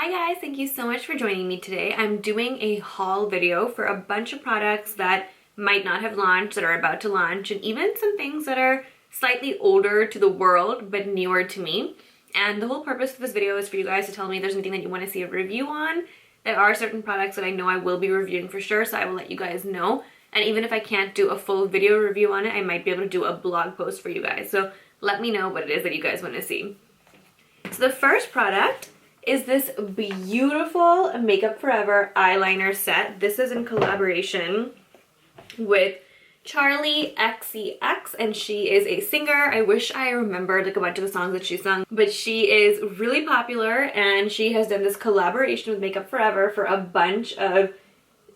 Hi guys, thank you so much for joining me today. I'm doing a haul video for a bunch of products that might not have launched, that are about to launch, and even some things that are slightly older to the world but newer to me. And the whole purpose of this video is for you guys to tell me if there's anything that you want to see a review on. There are certain products that I know I will be reviewing for sure, so I will let you guys know. And even if I can't do a full video review on it, I might be able to do a blog post for you guys. So let me know what it is that you guys want to see. So the first product is this beautiful Makeup Forever eyeliner set. This is in collaboration with Charli XcX, and she is a singer. I wish I remembered like a bunch of the songs that she sung, but she is really popular and she has done this collaboration with Makeup Forever for a bunch of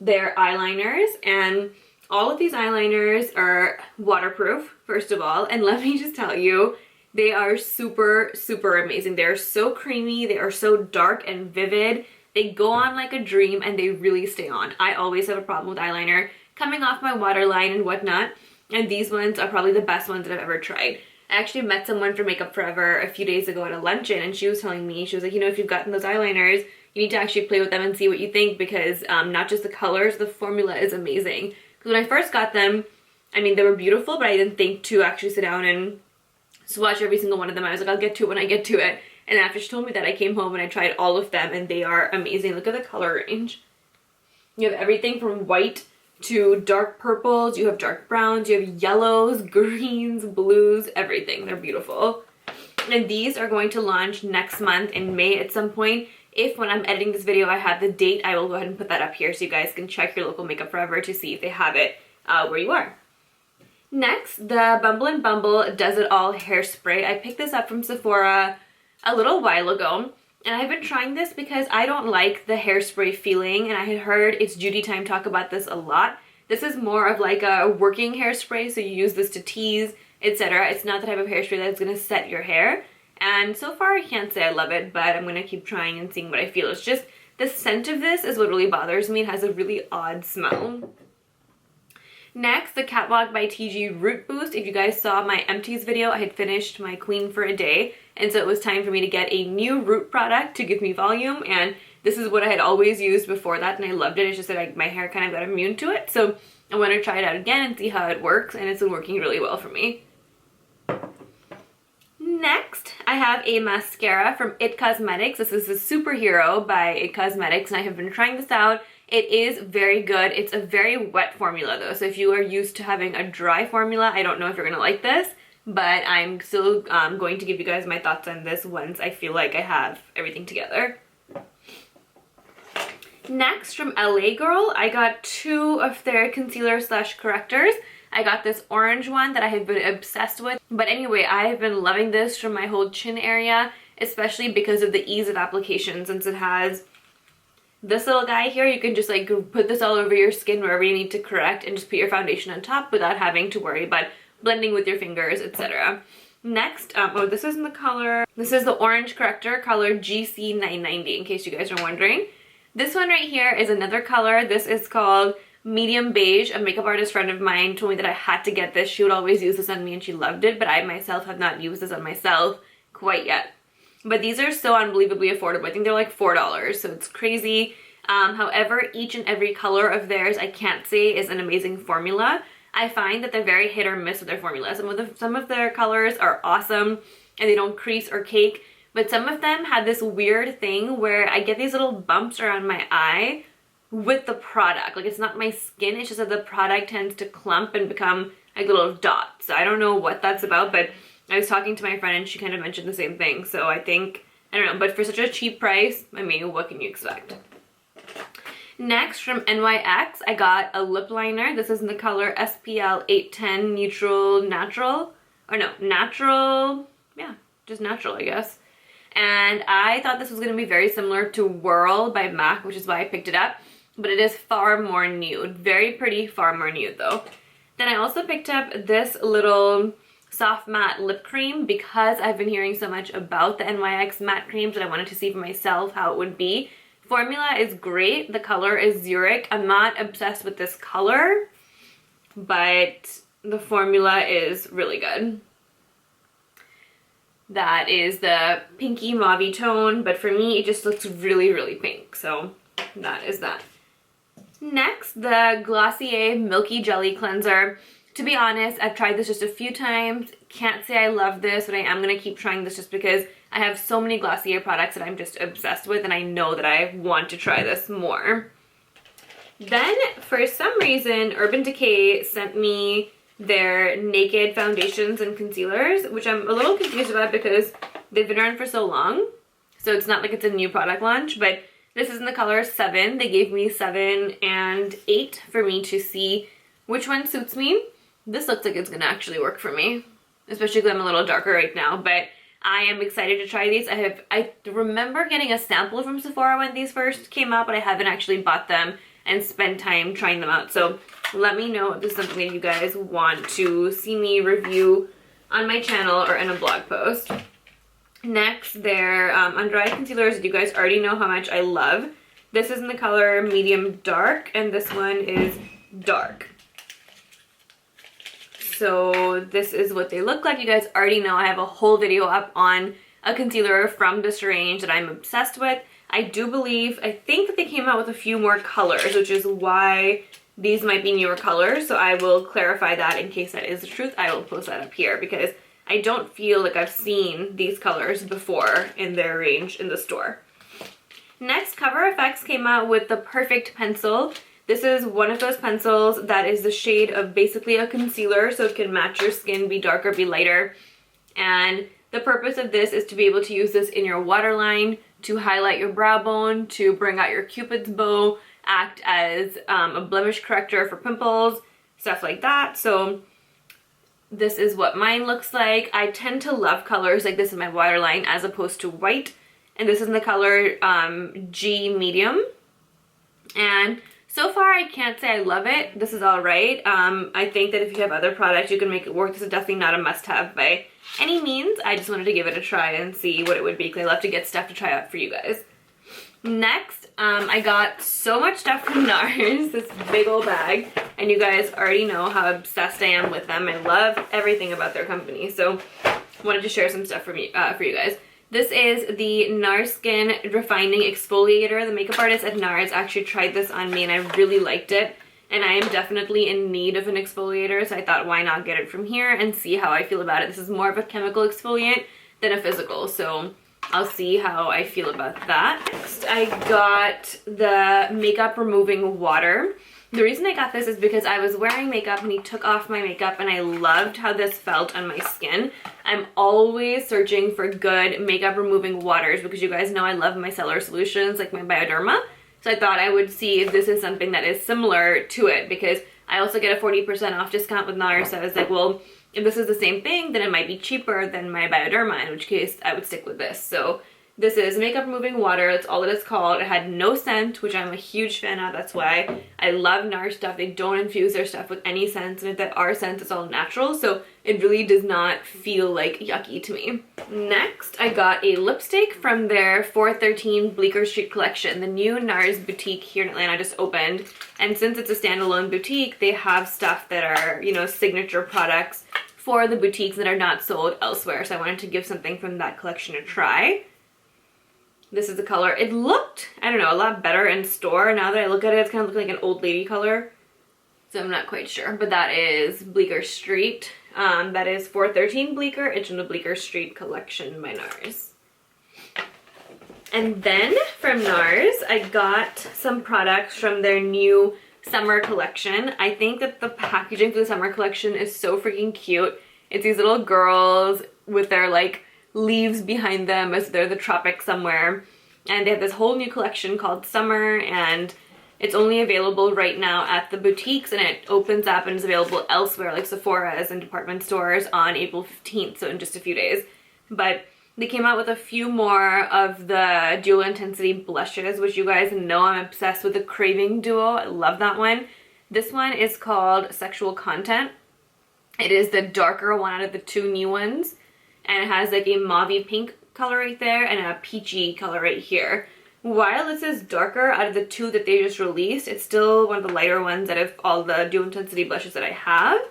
their eyeliners, and all of these eyeliners are waterproof, first of all, and let me just tell you, they are super, super amazing. They're so creamy, they are so dark and vivid. They go on like a dream and they really stay on. I always have a problem with eyeliner coming off my waterline and whatnot, and these ones are probably the best ones that I've ever tried. I actually met someone from Makeup Forever a few days ago at a luncheon, and she was telling me, she was like, you know, if you've gotten those eyeliners, you need to actually play with them and see what you think, because not just the colors, the formula is amazing. Because when I first got them, I mean, they were beautiful, but I didn't think to actually sit down and swatch every single one of them. I was like, I'll get to it when I get to it. And after she told me that, I came home and I tried all of them, and they are amazing. Look at the color range. You have everything from white to dark purples, you have dark browns, you have yellows, greens, blues, everything. They're beautiful. And these are going to launch next month in May at some point. If when I'm editing this video I have the date, I will go ahead and put that up here so you guys can check your local Makeup Forever to see if they have it where you are. Next, the Bumble and Bumble Does It All hairspray. I picked this up from Sephora a little while ago, and I've been trying this because I don't like the hairspray feeling, and I had heard It's Judy Time talk about this a lot. This is more of like a working hairspray, so you use this to tease, etc. It's not the type of hairspray that's going to set your hair, and so far I can't say I love it, but I'm going to keep trying and seeing what I feel. It's just the scent of this is what really bothers me. It has a really odd smell. Next, the Catwalk by TG Root Boost. If you guys saw my empties video, I had finished my Queen for a Day, and so it was time for me to get a new root product to give me volume, and this is what I had always used before that, and I loved it. It's just that my hair kind of got immune to it, so I want to try it out again and see how it works, and it's been working really well for me. Next, I have a mascara from It Cosmetics. This is the Superhero by It Cosmetics, and I have been trying this out. It is very good. It's a very wet formula though, so if you are used to having a dry formula, I don't know if you're gonna like this, but I'm still going to give you guys my thoughts on this once I feel like I have everything together. Next, from LA Girl, I got two of their concealer slash correctors. I got this orange one that I have been obsessed with, but anyway, I have been loving this from my whole chin area, especially because of the ease of application. Since it has this little guy here, you can just like put this all over your skin wherever you need to correct and just put your foundation on top without having to worry about blending with your fingers, etc. Next, oh, this is in the color, this is the orange corrector, color GC990, in case you guys are wondering. This one right here is another color. This is called Medium Beige. A makeup artist friend of mine told me that I had to get this. She would always use this on me and she loved it, but I myself have not used this on myself quite yet. But these are so unbelievably affordable. I think they're like $4, so it's crazy. However, each and every color of theirs I can't say is an amazing formula. I find that they're very hit or miss with their formula. Some of their colors are awesome and they don't crease or cake, but some of them had this weird thing where I get these little bumps around my eye with the product. Like, it's not my skin, it's just that the product tends to clump and become like little dots. So I don't know what that's about, but I was talking to my friend and she kind of mentioned the same thing. So I think, I don't know, but for such a cheap price, I mean, what can you expect? Next, from NYX, I got a lip liner. This is in the color SPL 810 Neutral Natural. Or no, Natural, yeah, just natural, I guess. And I thought this was going to be very similar to Whirl by MAC, which is why I picked it up. But it is far more nude. Very pretty, far more nude though. Then I also picked up this little soft matte lip cream because I've been hearing so much about the NYX matte creams and I wanted to see for myself how it would be. Formula is great. The color is Zurich. I'm not obsessed with this color, but the formula is really good. that is the pinky mauve tone, but for me it just looks really, really pink. So that is that. Next, the Glossier Milky Jelly Cleanser. To be honest, I've tried this just a few times. Can't say I love this, but I am going to keep trying this just because I have so many Glossier products that I'm just obsessed with, and I know that I want to try this more. Then, for some reason, Urban Decay sent me their Naked foundations and concealers, which I'm a little confused about because they've been around for so long. So it's not like it's a new product launch, but this is in the color 7. They gave me 7 and 8 for me to see which one suits me. This looks like it's gonna actually work for me, especially because I'm a little darker right now, but I am excited to try these. I remember getting a sample from Sephora when these first came out, but I haven't actually bought them and spent time trying them out. So let me know if this is something that you guys want to see me review on my channel or in a blog post. Next, their under eye concealers that you guys already know how much I love. This is in the color medium dark, and this one is dark. So this is what they look like. You guys already know I have a whole video up on a concealer from this range that I'm obsessed with. I think that they came out with a few more colors, which is why these might be newer colors. So I will clarify that in case that is the truth. I will post that up here because I don't feel like I've seen these colors before in their range in the store. Next, Cover FX came out with the Perfect Pencil. This is one of those pencils that is the shade of basically a concealer, so it can match your skin, be darker, be lighter. And the purpose of this is to be able to use this in your waterline, to highlight your brow bone, to bring out your Cupid's bow, act as a blemish corrector for pimples, stuff like that. So this is what mine looks like. I tend to love colors like this in my waterline as opposed to white. And this is in the color G Medium. And so far I can't say I love it. This is alright. I think that if you have other products you can make it work. This is definitely not a must-have by any means. I just wanted to give it a try and see what it would be because I love to get stuff to try out for you guys. Next, I got so much stuff from Nars, this big old bag, and you guys already know how obsessed I am with them. I love everything about their company, so wanted to share some stuff for you guys. This is the Nars Skin Refining Exfoliator. The makeup artist at Nars actually tried this on me and I really liked it. And I am definitely in need of an exfoliator, so I thought why not get it from here and see how I feel about it. This is more of a chemical exfoliant than a physical, so I'll see how I feel about that. Next, I got the makeup removing water. The reason I got this is because I was wearing makeup and he took off my makeup and I loved how this felt on my skin. I'm always searching for good makeup removing waters because you guys know I love micellar solutions like my Bioderma. So I thought I would see if this is something that is similar to it because I also get a 40% off discount with Nars. So I was like, well, if this is the same thing, then it might be cheaper than my Bioderma, in which case I would stick with this. So this is makeup removing water. That's all it is called. It had no scent, which I'm a huge fan of. That's why I love Nars stuff. They don't infuse their stuff with any scents, and if there are scents, it's all natural. So it really does not feel like yucky to me. Next, I got a lipstick from their 413 Bleecker Street collection. The new Nars boutique here in Atlanta just opened, and since it's a standalone boutique, they have stuff that are, you know, signature products for the boutiques that are not sold elsewhere. So I wanted to give something from that collection a try. This is the color. It looked, I don't know, a lot better in store. Now that I look at it, it's kind of looking like an old lady color. So I'm not quite sure. But that is Bleecker Street. That is 413 Bleecker. It's from the Bleecker Street collection by Nars. And then from Nars, I got some products from their new summer collection. I think that the packaging for the summer collection is so freaking cute. It's these little girls with their like leaves behind them as they're the tropics somewhere, and they have this whole new collection called Summer, and it's only available right now at the boutiques, and it opens up and is available elsewhere like Sephora's and department stores on April 15th, so in just a few days. But they came out with a few more of the dual intensity blushes, which you guys know I'm obsessed with the Craving Duo. I love that one. This one is called Sexual Content. It is the darker one out of the two new ones, and it has like a mauve pink color right there and a peachy color right here. While this is darker out of the two that they just released, it's still one of the lighter ones out of all the dual intensity blushes that I have.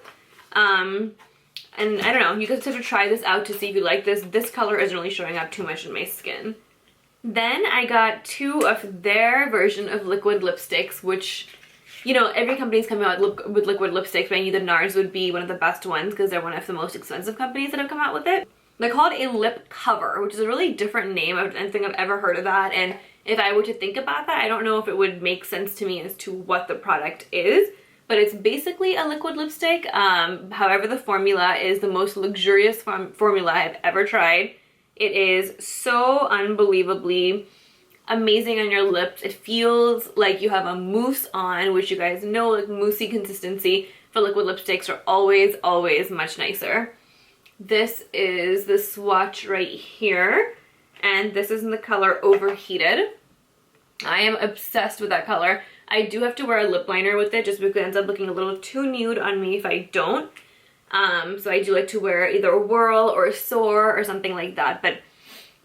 And I don't know, you guys have to try this out to see if you like this. This color isn't really showing up too much in my skin. Then I got 2 of their version of liquid lipsticks, which, you know, every company's coming out with liquid lipsticks, but I knew the Nars would be one of the best ones because they're one of the most expensive companies that have come out with it. They're called a lip cover, which is a really different name. I don't think I've ever heard of that, and if I were to think about that, I don't know if it would make sense to me as to what the product is, but it's basically a liquid lipstick. However, the formula is the most luxurious formula I've ever tried. It is so unbelievably amazing on your lips. It feels like you have a mousse on, which you guys know, like moussey consistency for liquid lipsticks are always, always much nicer. This is the swatch right here, and this is in the color Overheated. I am obsessed with that color. I do have to wear a lip liner with it just because it ends up looking a little too nude on me if I don't. So I do like to wear either a Whirl or a Soar or something like that, but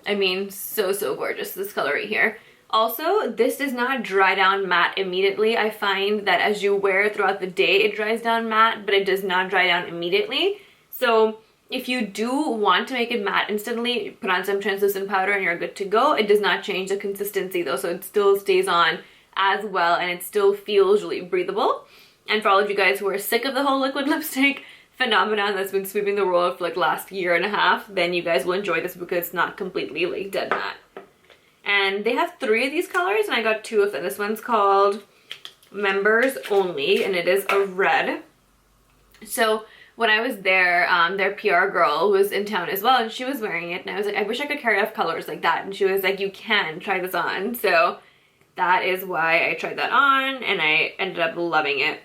I mean, so, so gorgeous, this color right here. Also, this does not dry down matte immediately. I find that as you wear it throughout the day, it dries down matte, but it does not dry down immediately. So if you do want to make it matte instantly, put on some translucent powder and you're good to go. It does not change the consistency though, so it still stays on as well and it still feels really breathable. And for all of you guys who are sick of the whole liquid lipstick phenomenon that's been sweeping the world for like last year and a half, then you guys will enjoy this because it's not completely like dead matte. And they have 3 of these colors and I got 2 of them. This one's called Members Only and it is a red. So when I was there, their PR girl was in town as well and she was wearing it and I was like, I wish I could carry off colors like that, and she was like, you can try this on. So that is why I tried that on and I ended up loving it.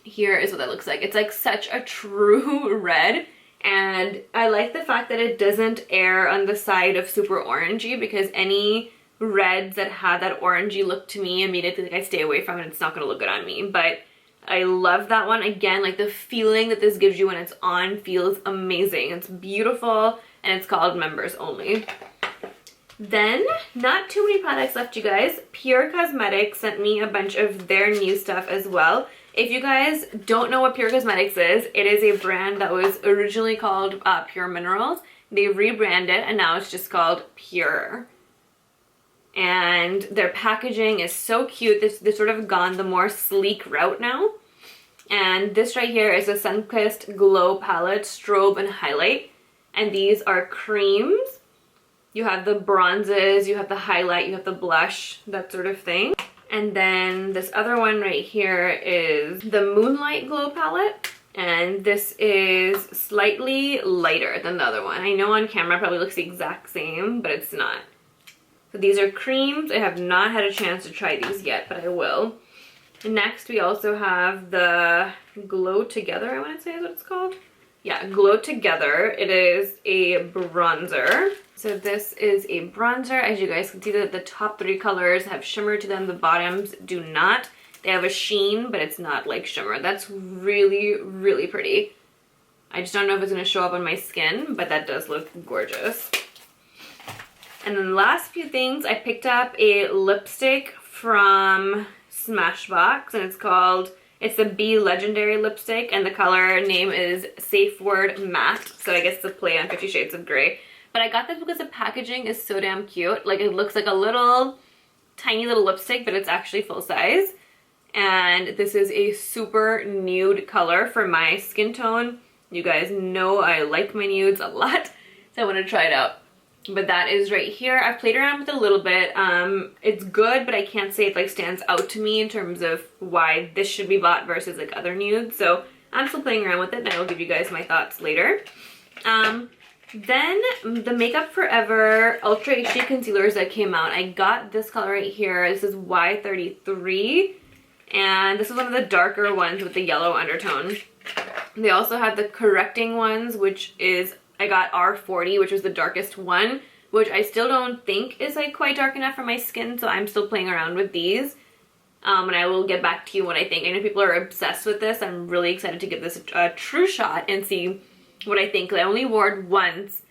Here is what that looks like. It's like such a true red, and I like the fact that it doesn't err on the side of super orangey, because any reds that have that orangey look to me immediately like I stay away from it. It's not gonna look good on me, but I love that one. Again, like the feeling that this gives you when it's on feels amazing. It's beautiful and it's called Members Only. Then, not too many products left, you guys. Pure Cosmetics sent me a bunch of their new stuff as well. If you guys don't know what Pure Cosmetics is, it is a brand that was originally called Pure Minerals. They rebranded and now it's just called Pure. And their packaging is so cute. They've sort of gone the more sleek route now. And this right here is a Sunkissed Glow Palette, Strobe and Highlight. And these are creams. You have the bronzes, you have the highlight, you have the blush, that sort of thing. And then this other one right here is the Moonlight Glow Palette. And this is slightly lighter than the other one. I know on camera it probably looks the exact same, but it's not. So these are creams. I have not had a chance to try these yet, but I will. Next, we also have the Glow Together, I want to say is what it's called. Yeah, Glow Together. It is a bronzer. So this is a bronzer. As you guys can see, that the top 3 colors have shimmer to them. The bottoms do not. They have a sheen, but it's not like shimmer. That's really, really pretty. I just don't know if it's going to show up on my skin, but that does look gorgeous. And then the last few things, I picked up a lipstick from Smashbox, and it's the Be Legendary lipstick, and the color name is Safe Word Matte, so I guess it's a play on 50 Shades of Grey. But I got this because the packaging is so damn cute. Like, it looks like a little, tiny little lipstick, but it's actually full size. And this is a super nude color for my skin tone. You guys know I like my nudes a lot, so I want to try it out. But that is right here. I've played around with it a little bit. It's good, but I can't say it like stands out to me in terms of why this should be bought versus like other nudes. So I'm still playing around with it and I will give you guys my thoughts later. Then the Makeup Forever Ultra HD Concealers that came out. I got this color right here. This is Y33. And this is one of the darker ones with the yellow undertone. They also have the correcting ones, which is, I got R40, which was the darkest one, which I still don't think is like quite dark enough for my skin, so I'm still playing around with these. And I will get back to you when I think. I know people are obsessed with this. I'm really excited to give this a true shot and see what I think. I only wore it once.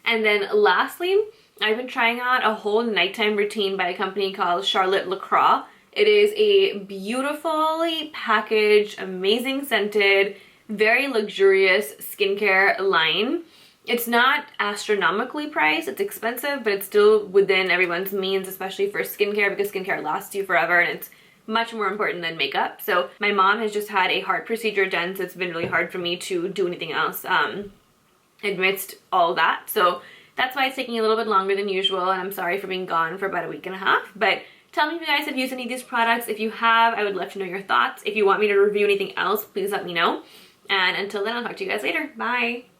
And then lastly, I've been trying out a whole nighttime routine by a company called Charlotte Lacroix. It is a beautifully packaged, amazing scented, very luxurious skincare line. It's not astronomically priced, it's expensive, but it's still within everyone's means, especially for skincare, because skincare lasts you forever and it's much more important than makeup. So my mom has just had a heart procedure done, so it's been really hard for me to do anything else amidst all that. So that's why it's taking a little bit longer than usual, and I'm sorry for being gone for about a week and a half. But tell me if you guys have used any of these products. If you have, I would love to know your thoughts. If you want me to review anything else, please let me know. And until then, I'll talk to you guys later. Bye!